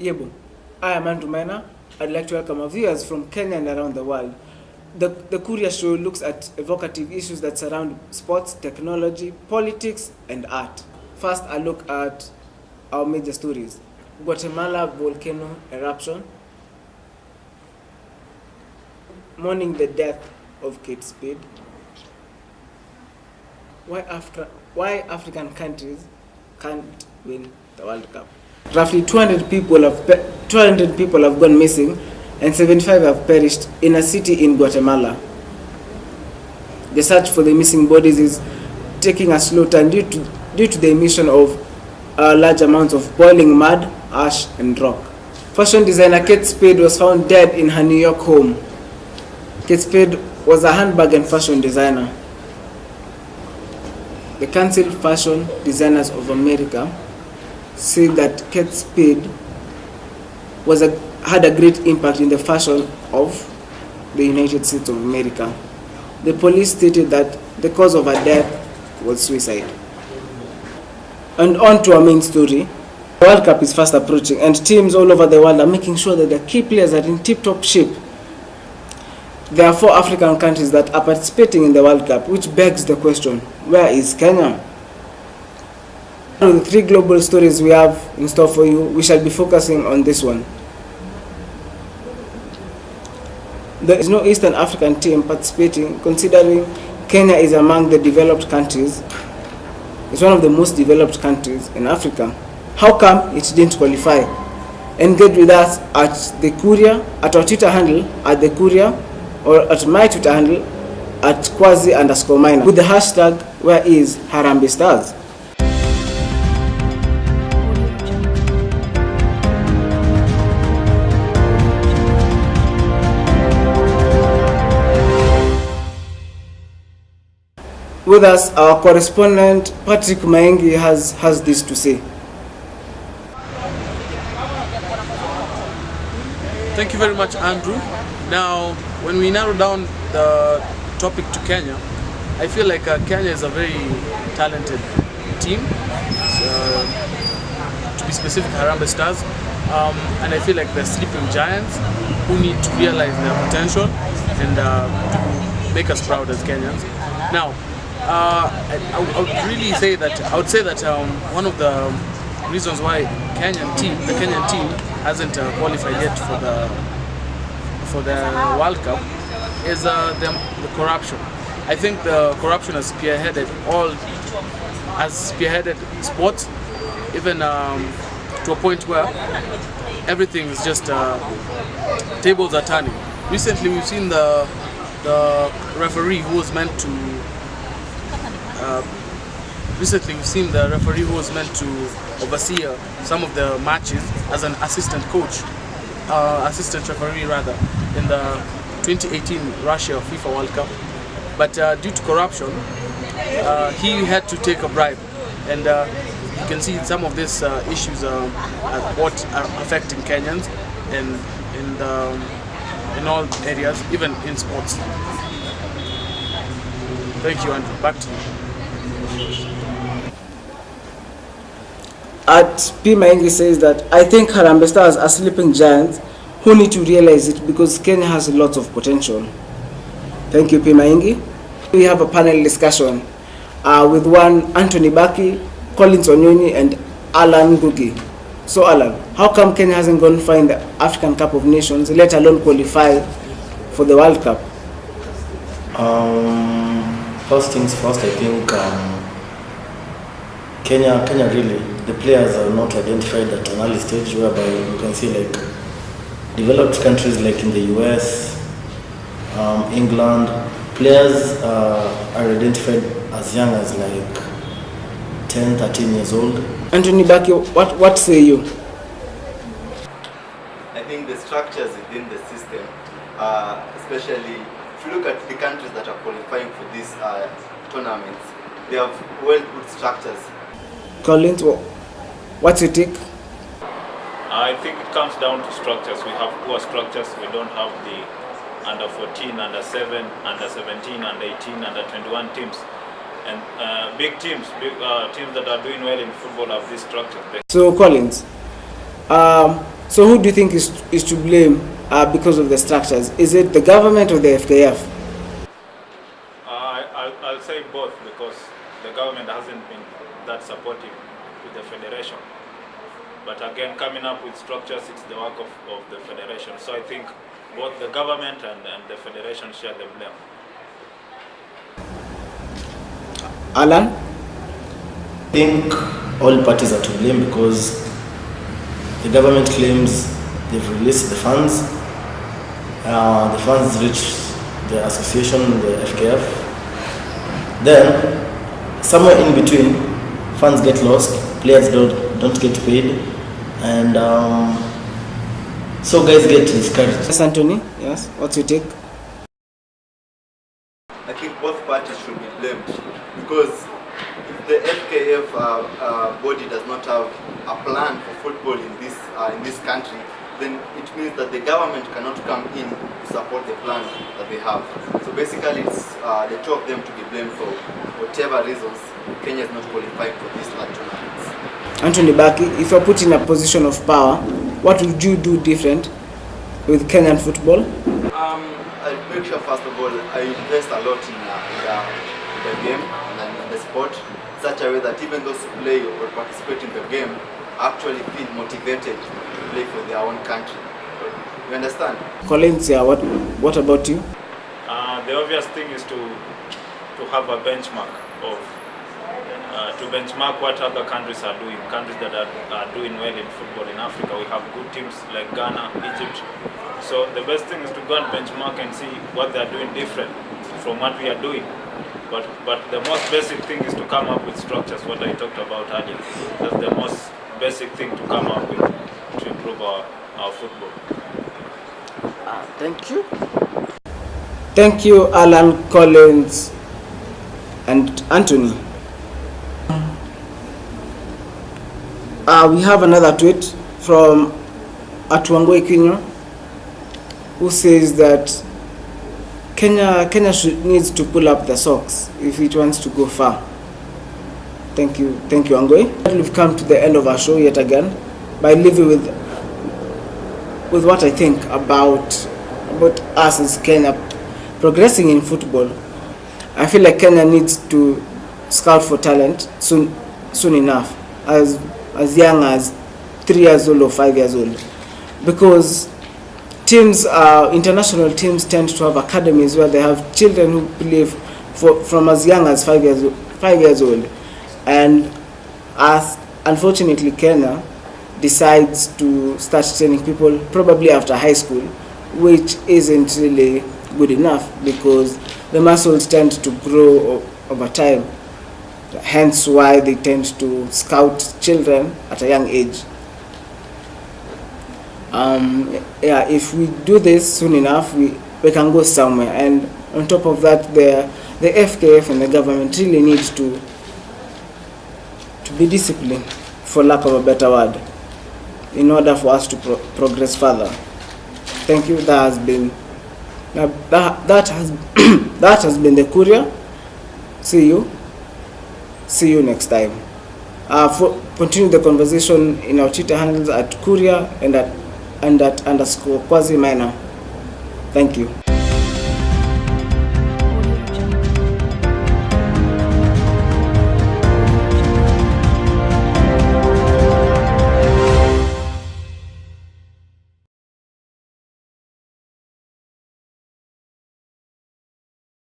Yebo, I am Andrew Mena. I'd like to welcome our viewers from Kenya and around the world. The Courier show looks at evocative issues that surround sports, technology, politics, and art. First, a look at our major stories. Guatemala volcano eruption, mourning the death of Kate Spade, why African countries can't win the World Cup. Roughly 200 people have gone missing and 75 have perished in a city in Guatemala. The search for the missing bodies is taking a slow turn due to the emission of large amounts of boiling mud, ash, and rock. Fashion designer Kate Spade was found dead in her New York home. Kate Spade was a handbag and fashion designer. The Council Fashion Designers of America said that Kate Spade had a great impact in the fashion of the United States of America. The police stated that the cause of her death was suicide. And on to our main story. The World Cup is fast approaching and teams all over the world are making sure that their key players are in tip-top shape. There are 4 African countries that are participating in the World Cup, which begs the question, where is Kenya? Out of the 3 global stories we have in store for you, we shall be focusing on this one. There is no Eastern African team participating, considering Kenya is among the developed countries. It's one of the most developed countries in Africa. How come it didn't qualify? Engage with us at the Courier, at our Twitter handle, at the Courier, or at my Twitter handle, at Quasi_Minor, with the hashtag, where is Harambee Stars? With us, our correspondent Patrick Maingi has this to say. Thank you very much, Andrew. Now, when we narrow down the topic to Kenya, I feel like Kenya is a very talented team. To be specific, Harambee Stars. And I feel like they're sleeping giants who need to realize their potential and to make us proud as Kenyans. Now, I would say that one of the reasons why the Kenyan team hasn't qualified yet for the World Cup is the corruption. I think the corruption has spearheaded sports, even to a point where everything is just tables are turning. Recently, we've seen the referee who was meant to oversee some of the matches as an assistant referee rather, in the 2018 Russia FIFA World Cup. But due to corruption, he had to take a bribe, and you can see some of these issues are what are affecting Kenyans in all areas, even in sports. Thank you, Andrew. Back to you. At P. Maingi says that, I think Harambee Stars are sleeping giants who need to realize it because Kenya has lots of potential. Thank you, P. Maingi. We have a panel discussion with one Anthony Baki, Collins Onyonyi, and Alan Ngugi. So Alan, how come Kenya hasn't gone far in the African Cup of Nations, let alone qualify for the World Cup? First things first, I think Kenya really, the players are not identified at an early stage, whereby you can see like developed countries like in the US, England, players are identified as young as like 10, 13 years old. Anthony Baki, what say you? I think the structures within the system, especially if you look at the countries that are qualifying for these tournaments, they have well-put structures. Collins, what's your take? I think it comes down to structures. We have poor structures. We don't have the under 14, under 7, under 17, under 18, under 21 teams. And big teams that are doing well in football have these structures. So Collins, So who do you think is to blame because of the structures? Is it the government or the FKF? I'll say both, because the government hasn't been that supportive with the federation. But again, coming up with structures, it's the work of the federation. So I think both the government and the federation share the blame. Alan? I think all parties are to blame because the government claims they've released the funds. The funds reach the association, the FKF. Then, somewhere in between, funds get lost, players don't get paid, and so guys get discouraged. Yes, Anthony? Yes, what's your take? I think both parties should be blamed, because if the FKF body does not have a plan for football in this country, then it means that the government cannot come in to support the plan that they have. So basically, it's the two of them to be blamed for whatever reasons Kenya is not qualifying for these large tournaments. Anthony Baki, if you're put in a position of power, what would you do different with Kenyan football? I make sure, first of all, I invest a lot in the game and in the sport, in such a way that even those who play or participate in the game actually feel motivated to play for their own country. You understand? Collins, yeah, what about you? The obvious thing is to have a benchmark of to benchmark what other countries are doing. Countries that are doing well in football in Africa. We have good teams like Ghana, Egypt. So the best thing is to go and benchmark and see what they are doing different from what we are doing. But the most basic thing is to come up with structures, what I talked about earlier. That's the most basic thing to come up with to improve our football. Thank you. Thank you, Alan, Collins, and Anthony. We have another tweet from Atuangwe Kinyo, who says that Kenya needs to pull up the socks if it wants to go far. Thank you, Angwe. We've come to the end of our show yet again by leaving with what I think about us as Kenya progressing in football. I feel like Kenya needs to scout for talent soon enough, as young as 3 years old or 5 years old, because international teams tend to have academies where they have children who play from as young as 5 years old, and as unfortunately Kenya decides to start training people probably after high school, which isn't really good enough because the muscles tend to grow over time. Hence why they tend to scout children at a young age. If we do this soon enough, we can go somewhere. And on top of that, the FKF and the government really needs to be disciplined, for lack of a better word, in order for us to progress further. Thank you. That has been the Courier. See you next time. Continue the conversation in our Twitter handles at Courier and at _Quasi Minor. Thank you.